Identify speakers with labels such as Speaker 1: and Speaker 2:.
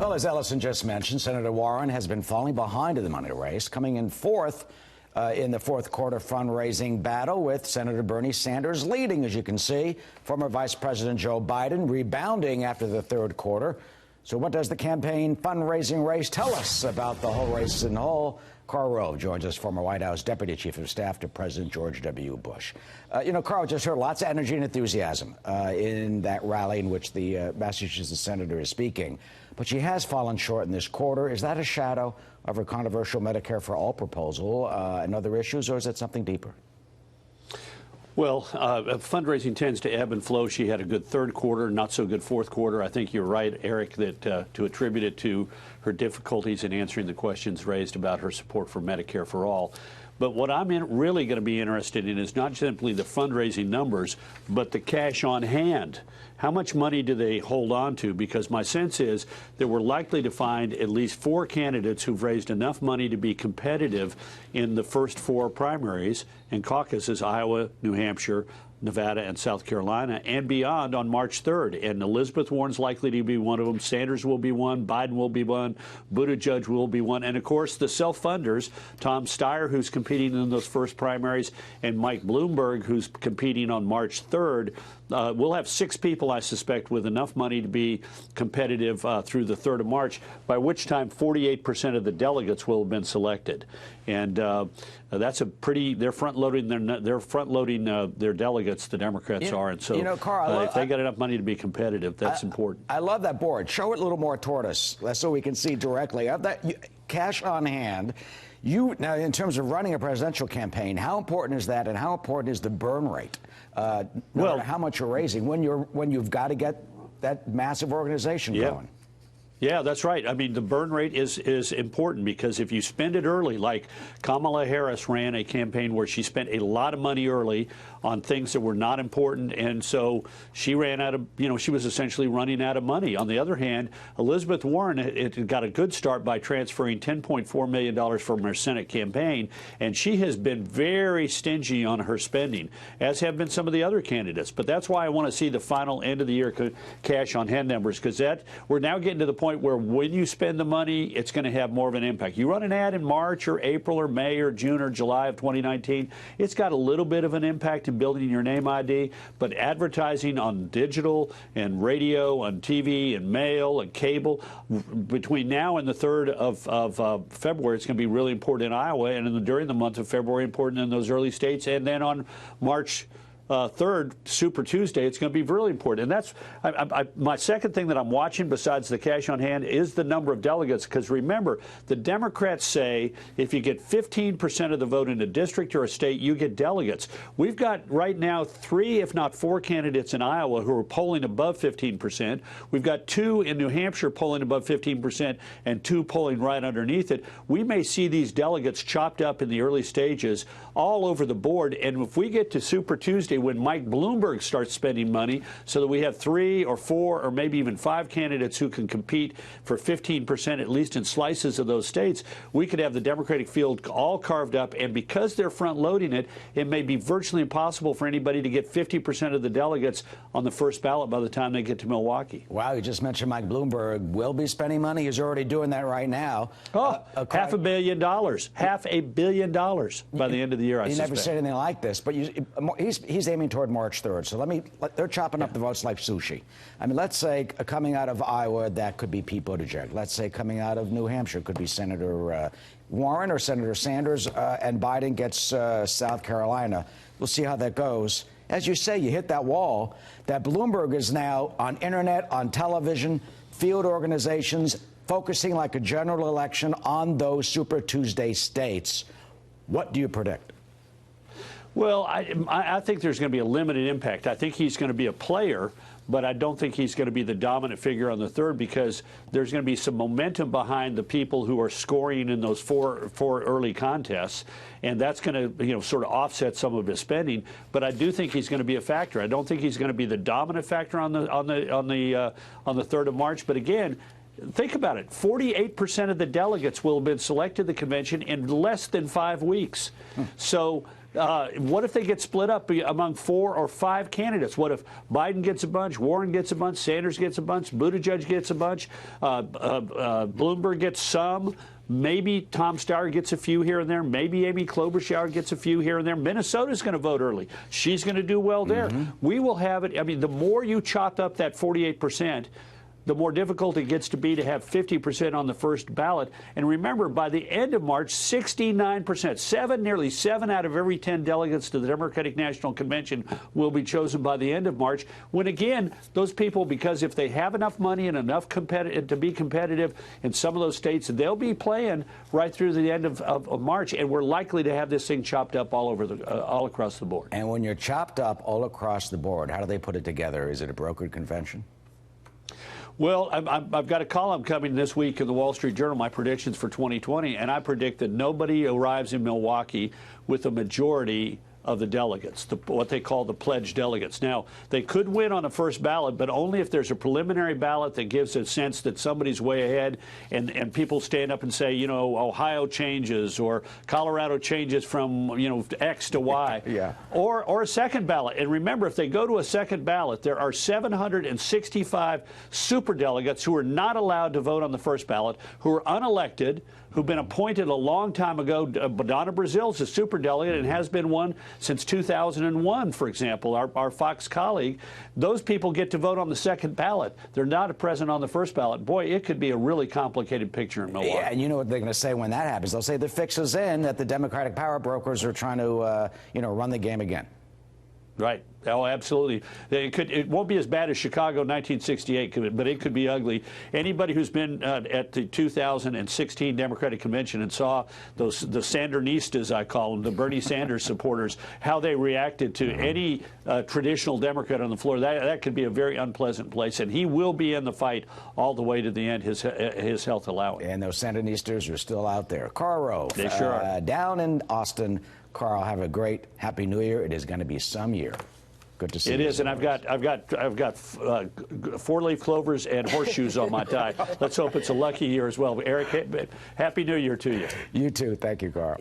Speaker 1: Well, as Ellison just mentioned, Senator Warren has been falling behind in the money race, coming in fourth in the fourth quarter fundraising battle, with Senator Bernie Sanders leading, as you can see. Former Vice President Joe Biden rebounding after the third quarter. So what does the campaign fundraising race tell us about the whole race in whole? Karl Rove joins us, former White House Deputy Chief of Staff to President George W. Bush. Karl, just heard lots of energy and enthusiasm in that rally in which the Massachusetts senator is speaking. But she has fallen short in this quarter. Is that a shadow of her controversial Medicare for All proposal and other issues, or is it something deeper?
Speaker 2: Well, fundraising tends to ebb and flow. She had a good third quarter, not so good fourth quarter. I think you're right, Eric, that to attribute it to her difficulties in answering the questions raised about her support for Medicare for All. But what I'm really going to be interested in is not simply the fundraising numbers, but the cash on hand. How much money do they hold on to? Because my sense is that we're likely to find at least 4 candidates who've raised enough money to be competitive in the first 4 primaries and caucuses: Iowa, New Hampshire, Nevada, and South Carolina, and beyond on March 3rd. And Elizabeth Warren's likely to be one of them. Sanders will be one. Biden will be one. Buttigieg will be one. And, of course, the self-funders, Tom Steyer, who's competing in those first primaries, and Mike Bloomberg, who's competing on March 3rd. We'll have 6 people, I suspect, with enough money to be competitive through the 3rd of March, by which time 48% of the delegates will have been selected. And that's a pretty, they're front-loading their delegates, the Democrats are. And so
Speaker 1: Karl,
Speaker 2: if they got enough money to be competitive, that's important.
Speaker 1: I love that board. Show it a little more toward us so we can see directly. Of that cash on hand, now, in terms of running a presidential campaign, how important is that, and how important is the burn rate? No matter how much you're raising when you've got to get that massive organization going.
Speaker 2: Yeah, that's right. I mean, the burn rate is important, because if you spend it early, like Kamala Harris ran a campaign where she spent a lot of money early on things that were not important, and so she ran out of, she was essentially running out of money. On the other hand, Elizabeth Warren it got a good start by transferring $10.4 million from her Senate campaign, and she has been very stingy on her spending, as have been some of the other candidates. But that's why I want to see the final end of the year cash on hand numbers, because we're now getting to the point where when you spend the money, it's going to have more of an impact. You run an ad in March or April or May or June or July of 2019, it's got a little bit of an impact in building your name ID, but advertising on digital and radio, on TV and mail and cable, between now and the 3rd of February, it's going to be really important in Iowa, and during the month of February, important in those early states, and then on March 3rd, Super Tuesday, it's going to be really important. And that's my second thing that I'm watching, besides the cash on hand, is the number of delegates. Because remember, the Democrats say if you get 15% of the vote in a district or a state, you get delegates. We've got right now 3, if not 4 candidates in Iowa who are polling above 15%. We've got 2 in New Hampshire polling above 15% and 2 polling right underneath it. We may see these delegates chopped up in the early stages all over the board. And if we get to Super Tuesday, when Mike Bloomberg starts spending money, so that we have 3 or 4 or maybe even 5 candidates who can compete for 15%, at least in slices of those states, we could have the Democratic field all carved up. And because they're front-loading it, it may be virtually impossible for anybody to get 50% of the delegates on the first ballot by the time they get to Milwaukee.
Speaker 1: Wow, you just mentioned Mike Bloomberg will be spending money. He's already doing that right now.
Speaker 2: $500 million. $500 million by the end of the year, I suspect.
Speaker 1: He never said anything like this, but he's aiming toward March 3rd. So they're chopping up the votes like sushi. I mean, let's say coming out of Iowa, that could be Pete Buttigieg. Let's say coming out of New Hampshire, could be Senator Warren or Senator Sanders, and Biden gets South Carolina. We'll see how that goes. As you say, you hit that wall. That Bloomberg is now on internet, on television, field organizations, focusing like a general election on those Super Tuesday states. What do you predict?
Speaker 2: Well, I think there's going to be a limited impact. I think he's going to be a player, but I don't think he's going to be the dominant figure on the 3rd, because there's going to be some momentum behind the people who are scoring in those four early contests, and that's going to sort of offset some of his spending. But I do think he's going to be a factor. I don't think he's going to be the dominant factor on the 3rd of March. But again, think about it. 48% of the delegates will have been selected to the convention in less than 5 weeks. So What if they get split up among 4 or 5 candidates? What if Biden gets a bunch, Warren gets a bunch, Sanders gets a bunch, Buttigieg gets a bunch, Bloomberg gets some? Maybe Tom Steyer gets a few here and there. Maybe Amy Klobuchar gets a few here and there. Minnesota's going to vote early. She's going to do well there. We will have it. I mean, the more you chop up that 48%, the more difficult it gets to be to have 50% on the first ballot. And remember, by the end of March, 69%, nearly 7 out of every 10 delegates to the Democratic National Convention will be chosen by the end of March. When, again, those people, because if they have enough money and enough to be competitive in some of those states, they'll be playing right through the end of March. And we're likely to have this thing chopped up all across the board.
Speaker 1: And when you're chopped up all across the board, how do they put it together? Is it a brokered convention?
Speaker 2: Well, I've got a column coming this week in the Wall Street Journal, my predictions for 2020, and I predict that nobody arrives in Milwaukee with a majority of the delegates, what they call the pledged delegates. Now, they could win on a first ballot, but only if there's a preliminary ballot that gives a sense that somebody's way ahead, and people stand up and say, you know, Ohio changes or Colorado changes from, you know, X to Y.
Speaker 1: Yeah.
Speaker 2: Or a second ballot. And remember, if they go to a second ballot, there are 765 superdelegates who are not allowed to vote on the first ballot, who are unelected, who've been appointed a long time ago. Donna Brazil's a superdelegate and has been one since 2001, for example, our Fox colleague. Those people get to vote on the second ballot. They're not present on the first ballot. Boy, it could be a really complicated picture in Milwaukee.
Speaker 1: Yeah, and you know what they're going to say when that happens? They'll say the fix is in, that the Democratic power brokers are trying to, run the game again.
Speaker 2: Right. Oh, absolutely. It won't be as bad as Chicago 1968, but it could be ugly. Anybody who's been at the 2016 Democratic Convention and saw the Sandernistas, I call them, the Bernie Sanders supporters, how they reacted to any traditional Democrat on the floor, that could be a very unpleasant place. And he will be in the fight all the way to the end, his health allowing.
Speaker 1: And those Sandernistas are still out there. Karl Rove,
Speaker 2: they sure are.
Speaker 1: Down in Austin. Karl, have a great Happy New Year. It is going to be some year. Good to see you.
Speaker 2: It is, and I've got 4-leaf clovers and horseshoes on my tie. Let's hope it's a lucky year as well. Eric, Happy New Year to you.
Speaker 1: You too. Thank you, Karl.